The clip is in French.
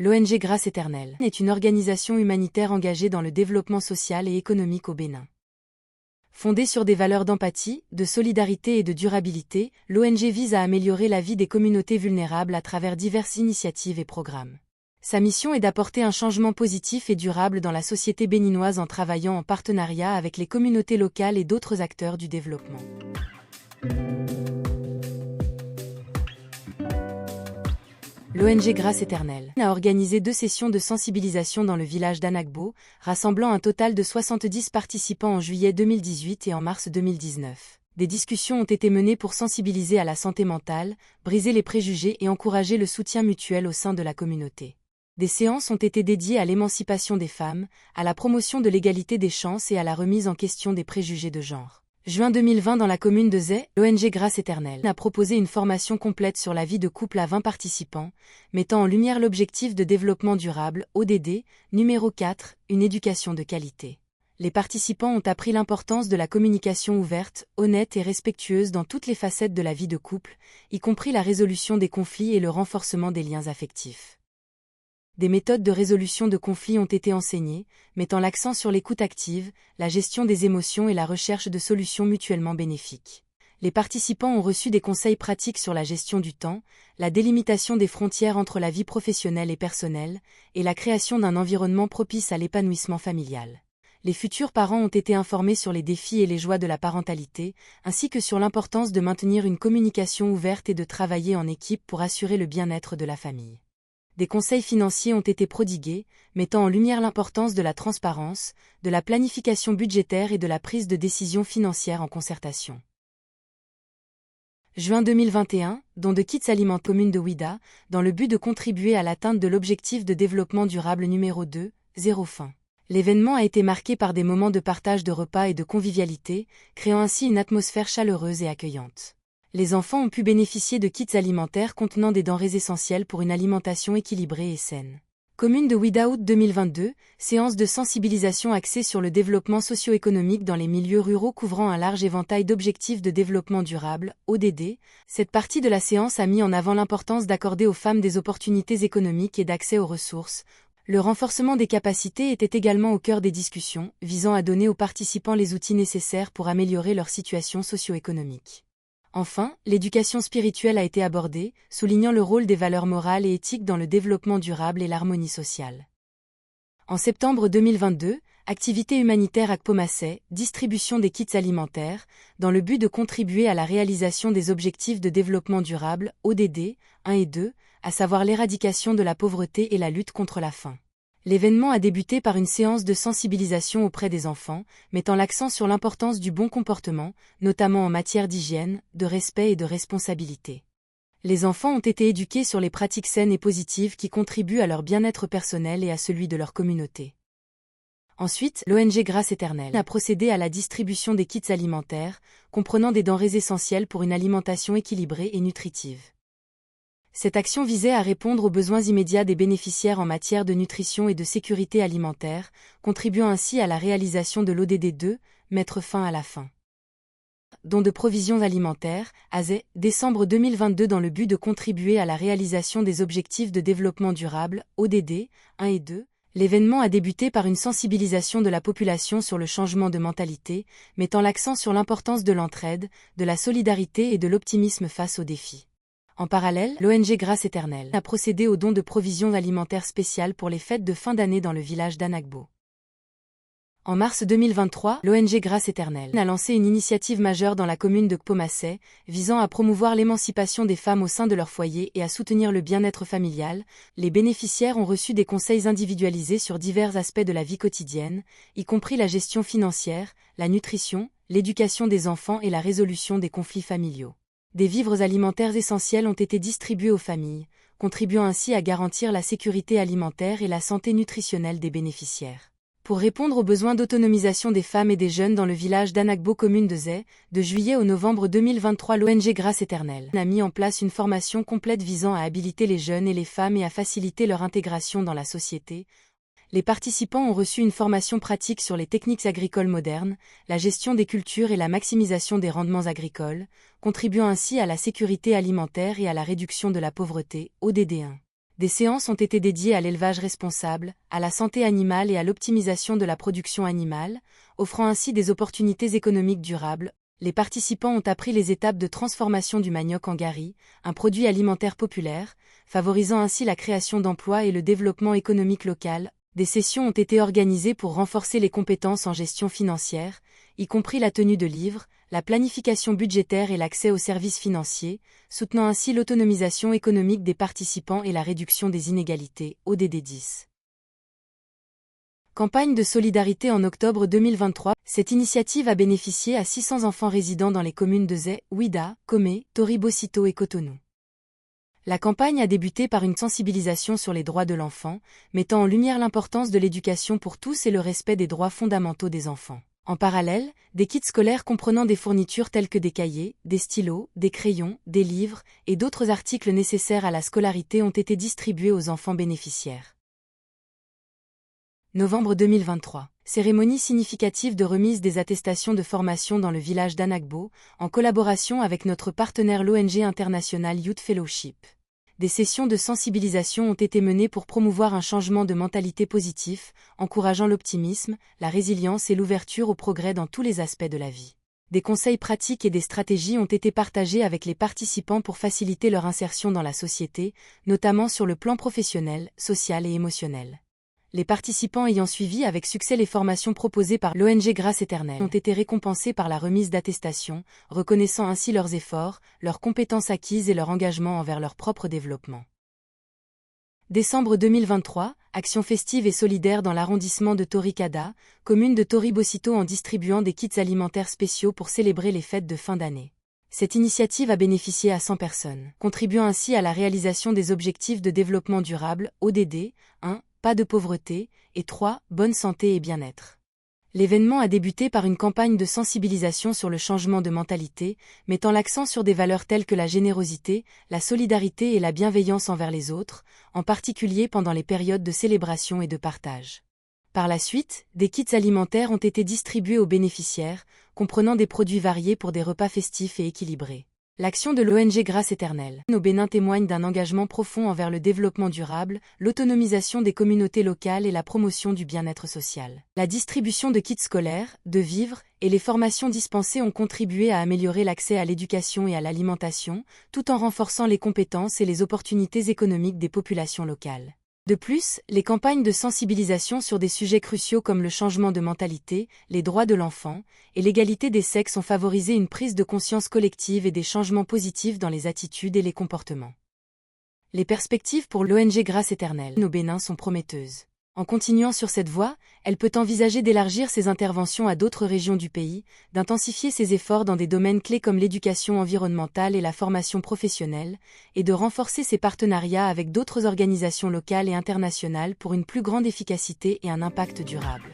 L'ONG Grâce Éternelle est une organisation humanitaire engagée dans le développement social et économique au Bénin. Fondée sur des valeurs d'empathie, de solidarité et de durabilité, l'ONG vise à améliorer la vie des communautés vulnérables à travers diverses initiatives et programmes. Sa mission est d'apporter un changement positif et durable dans la société béninoise en travaillant en partenariat avec les communautés locales et d'autres acteurs du développement. L'ONG Grâce Éternelle a organisé 2 sessions de sensibilisation dans le village d'Anagbo, rassemblant un total de 70 participants en juillet 2018 et en mars 2019. Des discussions ont été menées pour sensibiliser à la santé mentale, briser les préjugés et encourager le soutien mutuel au sein de la communauté. Des séances ont été dédiées à l'émancipation des femmes, à la promotion de l'égalité des chances et à la remise en question des préjugés de genre. Juin 2020 dans la commune de Zé, l'ONG Grâce Éternelle a proposé une formation complète sur la vie de couple à 20 participants, mettant en lumière l'objectif de développement durable, ODD, numéro 4, une éducation de qualité. Les participants ont appris l'importance de la communication ouverte, honnête et respectueuse dans toutes les facettes de la vie de couple, y compris la résolution des conflits et le renforcement des liens affectifs. Des méthodes de résolution de conflits ont été enseignées, mettant l'accent sur l'écoute active, la gestion des émotions et la recherche de solutions mutuellement bénéfiques. Les participants ont reçu des conseils pratiques sur la gestion du temps, la délimitation des frontières entre la vie professionnelle et personnelle, et la création d'un environnement propice à l'épanouissement familial. Les futurs parents ont été informés sur les défis et les joies de la parentalité, ainsi que sur l'importance de maintenir une communication ouverte et de travailler en équipe pour assurer le bien-être de la famille. Des conseils financiers ont été prodigués, mettant en lumière l'importance de la transparence, de la planification budgétaire et de la prise de décisions financières en concertation. Juin 2021, don de kits aliments commune de Ouida, dans le but de contribuer à l'atteinte de l'objectif de développement durable numéro 2, zéro faim. L'événement a été marqué par des moments de partage de repas et de convivialité, créant ainsi une atmosphère chaleureuse et accueillante. Les enfants ont pu bénéficier de kits alimentaires contenant des denrées essentielles pour une alimentation équilibrée et saine. Commune de Ouida août 2022, séance de sensibilisation axée sur le développement socio-économique dans les milieux ruraux couvrant un large éventail d'objectifs de développement durable, ODD. Cette partie de la séance a mis en avant l'importance d'accorder aux femmes des opportunités économiques et d'accès aux ressources. Le renforcement des capacités était également au cœur des discussions, visant à donner aux participants les outils nécessaires pour améliorer leur situation socio-économique. Enfin, l'éducation spirituelle a été abordée, soulignant le rôle des valeurs morales et éthiques dans le développement durable et l'harmonie sociale. En septembre 2022, activité humanitaire à Kpomassé, distribution des kits alimentaires, dans le but de contribuer à la réalisation des objectifs de développement durable, ODD, 1 et 2, à savoir l'éradication de la pauvreté et la lutte contre la faim. L'événement a débuté par une séance de sensibilisation auprès des enfants, mettant l'accent sur l'importance du bon comportement, notamment en matière d'hygiène, de respect et de responsabilité. Les enfants ont été éduqués sur les pratiques saines et positives qui contribuent à leur bien-être personnel et à celui de leur communauté. Ensuite, l'ONG Grâce Éternelle a procédé à la distribution des kits alimentaires, comprenant des denrées essentielles pour une alimentation équilibrée et nutritive. Cette action visait à répondre aux besoins immédiats des bénéficiaires en matière de nutrition et de sécurité alimentaire, contribuant ainsi à la réalisation de l'ODD 2, mettre fin à la faim. Don de provisions alimentaires, AZE, décembre 2022 dans le but de contribuer à la réalisation des objectifs de développement durable, ODD, 1 et 2. L'événement a débuté par une sensibilisation de la population sur le changement de mentalité, mettant l'accent sur l'importance de l'entraide, de la solidarité et de l'optimisme face aux défis. En parallèle, l'ONG Grâce Éternelle a procédé au don de provisions alimentaires spéciales pour les fêtes de fin d'année dans le village d'Anagbo. En mars 2023, l'ONG Grâce Éternelle a lancé une initiative majeure dans la commune de Kpomassé, visant à promouvoir l'émancipation des femmes au sein de leur foyer et à soutenir le bien-être familial. Les bénéficiaires ont reçu des conseils individualisés sur divers aspects de la vie quotidienne, y compris la gestion financière, la nutrition, l'éducation des enfants et la résolution des conflits familiaux. Des vivres alimentaires essentiels ont été distribués aux familles, contribuant ainsi à garantir la sécurité alimentaire et la santé nutritionnelle des bénéficiaires. Pour répondre aux besoins d'autonomisation des femmes et des jeunes dans le village d'Anagbo commune de Zé, de juillet au novembre 2023 l'ONG Grâce Éternelle a mis en place une formation complète visant à habiliter les jeunes et les femmes et à faciliter leur intégration dans la société. Les participants ont reçu une formation pratique sur les techniques agricoles modernes, la gestion des cultures et la maximisation des rendements agricoles, contribuant ainsi à la sécurité alimentaire et à la réduction de la pauvreté, ODD1. Des séances ont été dédiées à l'élevage responsable, à la santé animale et à l'optimisation de la production animale, offrant ainsi des opportunités économiques durables. Les participants ont appris les étapes de transformation du manioc en gari, un produit alimentaire populaire, favorisant ainsi la création d'emplois et le développement économique local. Des sessions ont été organisées pour renforcer les compétences en gestion financière, y compris la tenue de livres, la planification budgétaire et l'accès aux services financiers, soutenant ainsi l'autonomisation économique des participants et la réduction des inégalités, ODD 10. Campagne de solidarité en octobre 2023. Cette initiative a bénéficié à 600 enfants résidant dans les communes de Zé, Ouida, Komé, Tori-Bocito et Cotonou. La campagne a débuté par une sensibilisation sur les droits de l'enfant, mettant en lumière l'importance de l'éducation pour tous et le respect des droits fondamentaux des enfants. En parallèle, des kits scolaires comprenant des fournitures telles que des cahiers, des stylos, des crayons, des livres et d'autres articles nécessaires à la scolarité ont été distribués aux enfants bénéficiaires. Novembre 2023. Cérémonie significative de remise des attestations de formation dans le village d'Anagbo, en collaboration avec notre partenaire l'ONG International Youth Fellowship. Des sessions de sensibilisation ont été menées pour promouvoir un changement de mentalité positif, encourageant l'optimisme, la résilience et l'ouverture au progrès dans tous les aspects de la vie. Des conseils pratiques et des stratégies ont été partagés avec les participants pour faciliter leur insertion dans la société, notamment sur le plan professionnel, social et émotionnel. Les participants ayant suivi avec succès les formations proposées par l'ONG Grâce Éternelle ont été récompensés par la remise d'attestations, reconnaissant ainsi leurs efforts, leurs compétences acquises et leur engagement envers leur propre développement. Décembre 2023, action festive et solidaire dans l'arrondissement de Toricada, commune de Tori-Bocito en distribuant des kits alimentaires spéciaux pour célébrer les fêtes de fin d'année. Cette initiative a bénéficié à 100 personnes, contribuant ainsi à la réalisation des objectifs de développement durable, ODD, 1. Pas de pauvreté, et 3. Bonne santé et bien-être. L'événement a débuté par une campagne de sensibilisation sur le changement de mentalité, mettant l'accent sur des valeurs telles que la générosité, la solidarité et la bienveillance envers les autres, en particulier pendant les périodes de célébration et de partage. Par la suite, des kits alimentaires ont été distribués aux bénéficiaires, comprenant des produits variés pour des repas festifs et équilibrés. L'action de l'ONG Grâce Éternelle au Bénin témoigne d'un engagement profond envers le développement durable, l'autonomisation des communautés locales et la promotion du bien-être social. La distribution de kits scolaires, de vivres, et les formations dispensées ont contribué à améliorer l'accès à l'éducation et à l'alimentation, tout en renforçant les compétences et les opportunités économiques des populations locales. De plus, les campagnes de sensibilisation sur des sujets cruciaux comme le changement de mentalité, les droits de l'enfant et l'égalité des sexes ont favorisé une prise de conscience collective et des changements positifs dans les attitudes et les comportements. Les perspectives pour l'ONG Grâce Éternelle au Bénin sont prometteuses. En continuant sur cette voie, elle peut envisager d'élargir ses interventions à d'autres régions du pays, d'intensifier ses efforts dans des domaines clés comme l'éducation environnementale et la formation professionnelle, et de renforcer ses partenariats avec d'autres organisations locales et internationales pour une plus grande efficacité et un impact durable.